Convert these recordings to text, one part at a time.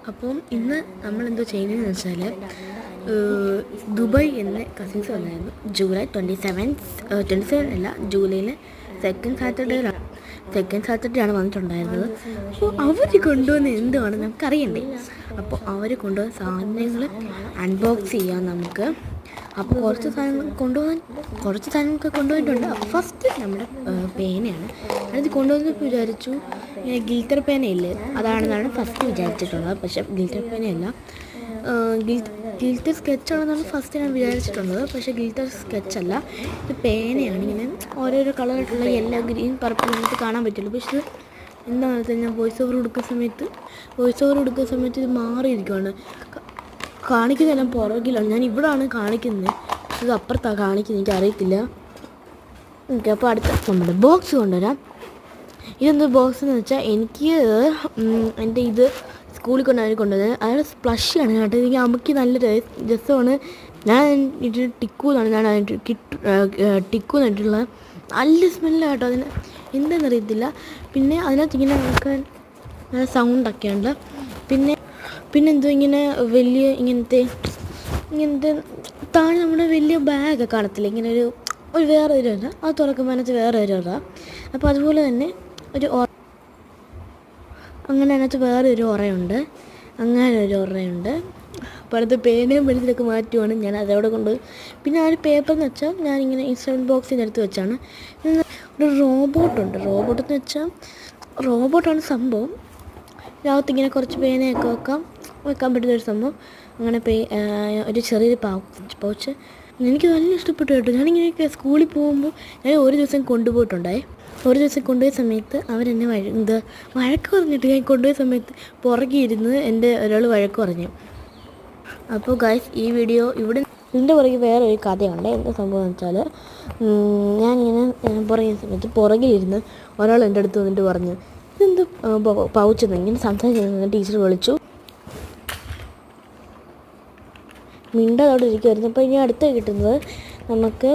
അപ്പം ഇന്ന് നമ്മളെന്തോ ചെയ്യുന്നതെന്ന് വെച്ചാൽ ദുബായ് എന്ന കസിൻസ് വന്നായിരുന്നു. ജൂലൈ 27 അല്ല, ജൂലൈയിലെ സെക്കൻഡ് സാറ്റർഡേ ആണ് വന്നിട്ടുണ്ടായിരുന്നത്. അപ്പോൾ അവർ കൊണ്ടുവന്ന എന്തുവാണ് നമുക്കറിയണ്ടേ. അപ്പോൾ അവർ കൊണ്ടുവന്ന സാധനങ്ങൾ അൺബോക്സ് ചെയ്യാൻ നമുക്ക്. അപ്പോൾ കുറച്ച് സാധനങ്ങളൊക്കെ കൊണ്ടുവന്നിട്ടുണ്ട്. ഫസ്റ്റ് നമ്മുടെ പേനയാണ്. അത് കൊണ്ടുവന്നപ്പോൾ വിചാരിച്ചു ഇങ്ങനെ ഗിൽറ്റർ പേനയില്ലേ, അതാണെന്നാണ് ഫസ്റ്റ് വിചാരിച്ചിട്ടുള്ളത്. പക്ഷേ ഗിൽറ്റർ പേനയല്ല, ഗിൽറ്റർ സ്കെച്ചാണെന്നാണ് ഫസ്റ്റ് ഞാൻ വിചാരിച്ചിട്ടുള്ളത്. പക്ഷേ ഗിൽറ്റർ സ്കെച്ചല്ല, ഇത് പേനയാണ്. ഇങ്ങനെ ഓരോരോ കളറായിട്ടുള്ള യെല്ലോ, ഗ്രീൻ, പർപ്പിൾ നമുക്ക് കാണാൻ പറ്റുള്ളൂ. പക്ഷേ ഇത് എന്താണെന്ന് വെച്ചാൽ ഞാൻ വോയിസ് ഓവർ കൊടുക്കുന്ന സമയത്ത് ഇത് മാറിയിരിക്കുകയാണ്. കാണിക്കുന്നതെല്ലാം പുറകിലാണ്. ഞാൻ ഇവിടെയാണ് കാണിക്കുന്നത്, ഇത് അപ്പുറത്താണ് കാണിക്കുന്നത്, എനിക്ക് അറിയത്തില്ല. ഓക്കെ, അപ്പോൾ അടുത്ത നമ്മുടെ ബോക്സ് കൊണ്ടുവരാം. ഇതെന്ത് ബോക്സ് എന്ന് വെച്ചാൽ എനിക്ക് എൻ്റെ ഇത് സ്കൂളിൽ കൊണ്ടുവന്നത് അയാൾ സ്പ്ലഷിയാണ് കേട്ടോ. എനിക്ക് അമ്മയ്ക്ക് നല്ല രസമാണ്. ഞാൻ ഇത് ടിക്കു എന്നിട്ടുള്ള നല്ല സ്മെല്ലാണ് കേട്ടോ. അതിന് എന്താണെന്നറിയത്തില്ല. പിന്നെ അതിനകത്ത് ഇങ്ങനെ നമുക്ക് നല്ല സൗണ്ടൊക്കെയുണ്ട്. പിന്നെ എന്തോ ഇങ്ങനെ വലിയ ഇങ്ങനത്തെ താഴെ നമ്മുടെ വലിയ ബാഗൊക്കെ കാണത്തില്ല, ഇങ്ങനെ ഒരു വേറെ ഒരു ഇല, അത് തുറക്കുമ്പോൾ അതിനകത്ത് വേറെ ഒരു ഇല. അപ്പോൾ അതുപോലെ തന്നെ അങ്ങനെ അതിനകത്ത് വേറെ ഒരു ഉറയുണ്ട്. അപ്പോൾ അടുത്ത് പേനയും പെൻസിലൊക്കെ മാറ്റുവാണ് ഞാൻ അതവിടെ കൊണ്ട്. പിന്നെ ആ ഒരു പേപ്പർ എന്ന് വെച്ചാൽ ഞാനിങ്ങനെ ഇൻസ്ട്രുമെൻറ്റ് ബോക്സിൻ്റെ അടുത്ത് വെച്ചാണ്. ഒരു റോബോട്ടെന്ന് വെച്ചാൽ റോബോട്ടാണ് സംഭവം. ഇതിനകത്ത് ഇങ്ങനെ കുറച്ച് പേനയൊക്കെ വെക്കാൻ പറ്റുന്നൊരു സംഭവം. അങ്ങനെ ഒരു ചെറിയൊരു പൗച്ച് എനിക്ക് നല്ല ഇഷ്ടപ്പെട്ടു കേട്ടോ. ഞാനിങ്ങനെയൊക്കെ സ്കൂളിൽ പോകുമ്പോൾ ഞാൻ ഒരു ദിവസം കൊണ്ടുപോയ സമയത്ത് അവരെന്നെ വഴക്ക് പറഞ്ഞിട്ട്, ഞാൻ കൊണ്ടുപോയ സമയത്ത് പുറകെ ഇരുന്ന് എൻ്റെ ഒരാൾ വഴക്ക് പറഞ്ഞു. അപ്പോൾ ഗൈസ്, ഈ വീഡിയോ ഇതിൻ്റെ പുറകെ വേറെ ഒരു കഥയുണ്ട്. എന്താ സംഭവം എന്ന് വെച്ചാൽ, ഞാനിങ്ങനെ പുറകിയ സമയത്ത് പുറകിലിരുന്ന് ഒരാൾ എൻ്റെ അടുത്ത് വന്നിട്ട് പറഞ്ഞു, ഇതെന്ത് പൗച്ചെന്ന്. ഇങ്ങനെ സംസാരിച്ചിരുന്ന ടീച്ചർ വിളിച്ചു. മിണ്ടതോടെ ഇരിക്കുമായിരുന്നു. അപ്പോൾ ഇനി അടുത്ത് കിട്ടുന്നത് നമുക്ക്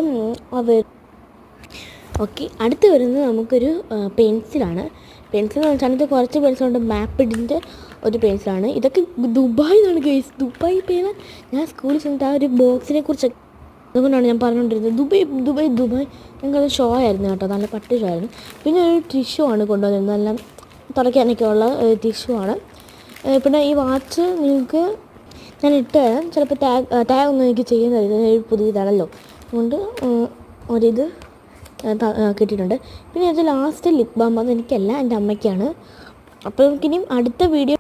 അടുത്ത് വരുന്നത് നമുക്കൊരു പെൻസിലാണ്. പെൻസിൽ എന്ന് വെച്ചാൽ ഇത് കുറച്ച് പെൻസിലുണ്ട്. മാപ്പിഡിൻ്റെ ഒരു പെൻസിലാണ്. ഇതൊക്കെ ദുബായ് എന്നാണ് ഗൈസ്, ദുബായ് പേന. ഞാൻ സ്കൂളിൽ ചെന്നിട്ട് ആ ഒരു ബോക്സിനെ കുറിച്ച് അതുകൊണ്ടാണ് ഞാൻ പറഞ്ഞുകൊണ്ടിരുന്നത്. ദുബായ് ഞങ്ങൾക്ക് ഷോ ആയിരുന്നു കേട്ടോ, നല്ല പട്ട് ഷോ ആയിരുന്നു. പിന്നെ ഒരു ടിഷ്യൂ ആണ് കൊണ്ടുവന്നിരുന്നത്, നല്ല തുടയ്ക്കാനൊക്കെ ഉള്ള ടിഷ്യൂ ആണ്. പിന്നെ ഈ വാച്ച് നിങ്ങൾക്ക് ഞാൻ ഇട്ട് തരാം. ചിലപ്പോൾ ടാഗ് ഒന്നും എനിക്ക് ചെയ്യുന്നത് പുതിയതാണല്ലോ, അതുകൊണ്ട് ഒരിത് കിട്ടിയിട്ടുണ്ട്. പിന്നെ ഇത് ലാസ്റ്റ് ലിപ് ബാം, അത് എനിക്കല്ല, എൻ്റെ അമ്മയ്ക്കാണ്. അപ്പോൾ നമുക്കിനിയും അടുത്ത വീഡിയോ